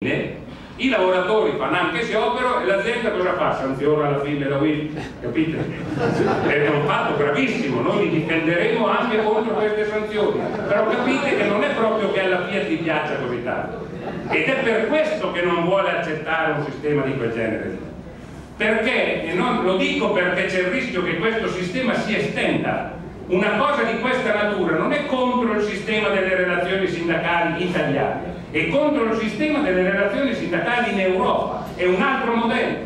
I lavoratori fanno anche sciopero e l'azienda cosa fa? Sanziona alla fine la WIL, capite? È un fatto gravissimo, noi li difenderemo anche contro queste sanzioni, però capite che non è proprio che alla Fiat gli piaccia così tanto, ed è per questo che non vuole accettare un sistema di quel genere, perché, e non lo dico perché c'è il rischio che questo sistema si estenda. Una cosa di questa natura non è contro il sistema delle relazioni sindacali italiane, è contro il sistema delle relazioni sindacali in Europa, è un altro modello.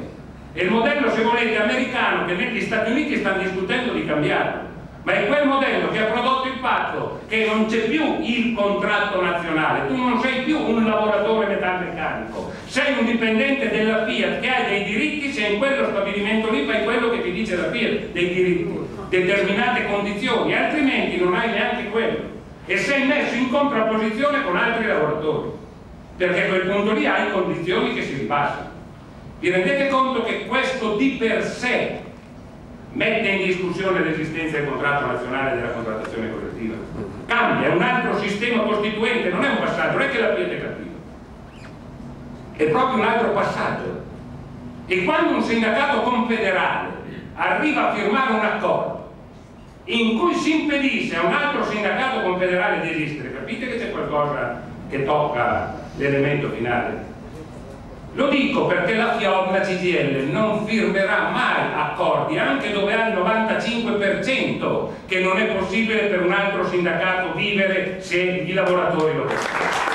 È il modello, se volete, americano, che negli Stati Uniti stanno discutendo di cambiarlo, ma è quel modello che ha prodotto il fatto che non c'è più il contratto nazionale, tu non sei più un lavoratore metalmeccanico, sei un dipendente della Fiat che hai dei diritti, se in quello stabilimento lì fai quello che ti dice la Fiat, dei diritti, determinate condizioni, altrimenti non hai neanche quello e sei messo in contrapposizione con altri lavoratori, perché a quel punto lì hai condizioni che si ripassano. Vi rendete conto che questo di per sé mette in discussione l'esistenza del contratto nazionale e della contrattazione collettiva? Cambia, è un altro sistema costituente, non è un passaggio, non è che la Fiat è cattiva, è proprio un altro passaggio. E quando un sindacato confederale arriva a firmare un accordo in cui si impedisce a un altro sindacato confederale di esistere, capite che c'è qualcosa che tocca l'elemento finale? Lo dico perché la FIOM, la CGIL, non firmerà mai accordi, anche dove ha il 95%, che non è possibile per un altro sindacato vivere se i lavoratori lo vogliono.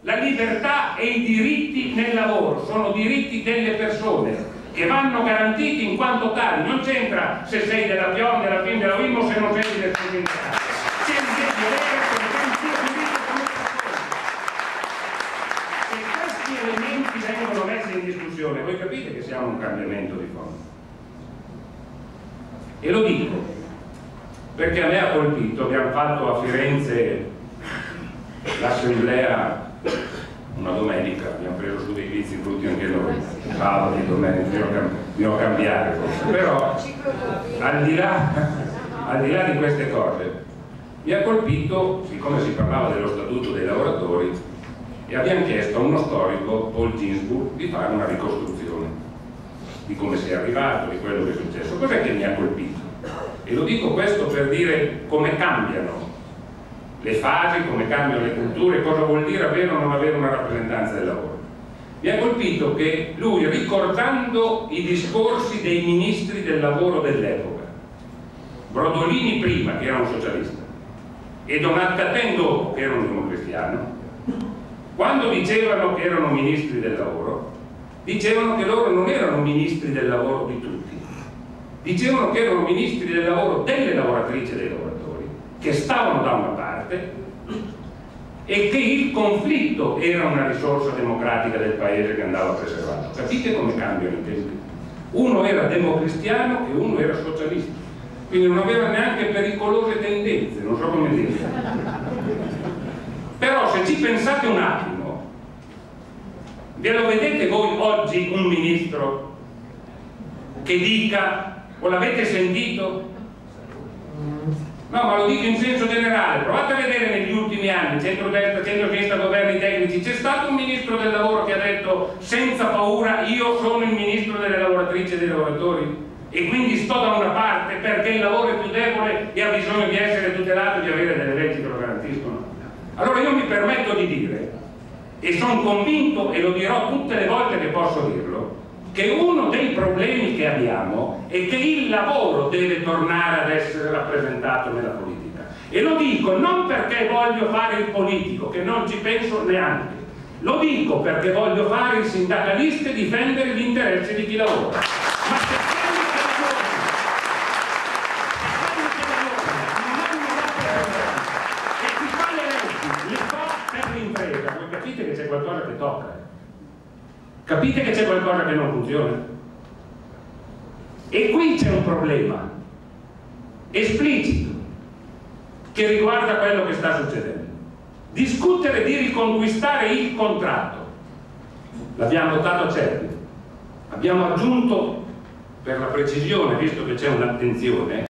La libertà e i diritti nel lavoro sono diritti delle persone che vanno garantiti in quanto tali, non c'entra se sei della FIOM, della FIM, della WIM o se non sei del sindacale. C'è il diritto di avere come persone. Se questi elementi vengono messi in discussione, voi capite che siamo un cambiamento di fondo. E lo dico perché a me ha colpito, abbiamo fatto a Firenze l'assemblea una domenica, abbiamo preso su dei vizi brutti anche noi, sabato, domenica, dobbiamo cambiare, però al di là di queste cose mi ha colpito, siccome si parlava dello statuto dei lavoratori, e abbiamo chiesto a uno storico, Paul Ginsburg, di fare una ricostruzione di come si è arrivato, di quello che è successo. Cos'è che mi ha colpito? E lo dico questo per dire come cambiano le fasi, come cambiano le culture, cosa vuol dire avere o non avere una rappresentanza del lavoro. Mi ha colpito che lui, ricordando i discorsi dei ministri del lavoro dell'epoca, Brodolini prima, che era un socialista, e Donat-Cattin dopo, che era un democristiano, quando dicevano che erano ministri del lavoro, dicevano che loro non erano ministri del lavoro di tutti, dicevano che erano ministri del lavoro delle lavoratrici e dei lavoratori, che stavano da una parte e che il conflitto era una risorsa democratica del paese che andava preservato. Capite come cambiano i tempi? Uno era democristiano e uno era socialista, quindi non aveva neanche pericolose tendenze, non so come dire. Però se ci pensate un attimo, ve lo vedete voi oggi un ministro che dica, o l'avete sentito? No, ma lo dico in senso generale, provate a vedere negli ultimi anni, centrodestra, centrosinistra, governi tecnici, c'è stato un ministro del lavoro che ha detto senza paura io sono il ministro delle lavoratrici e dei lavoratori e quindi sto da una parte perché il lavoro è più debole e ha bisogno di essere tutelato e di avere delle leggi che lo garantiscono? Allora io mi permetto di dire, e sono convinto e lo dirò tutte le volte che posso dirlo, che uno dei problemi che abbiamo è che il lavoro deve tornare ad essere rappresentato nella politica. E lo dico non perché voglio fare il politico, che non ci penso neanche, lo dico perché voglio fare il sindacalista e difendere gli interessi di chi lavora. Ma se quelli che lavorano non hanno la e chi fa le leggi le fa per l'impresa, voi capite che c'è qualcosa che tocca. Capite che c'è qualcosa che non funziona? E qui c'è un problema esplicito che riguarda quello che sta succedendo. Discutere di riconquistare il contratto, l'abbiamo votato a Cervi, abbiamo aggiunto per la precisione, visto che c'è un'attenzione,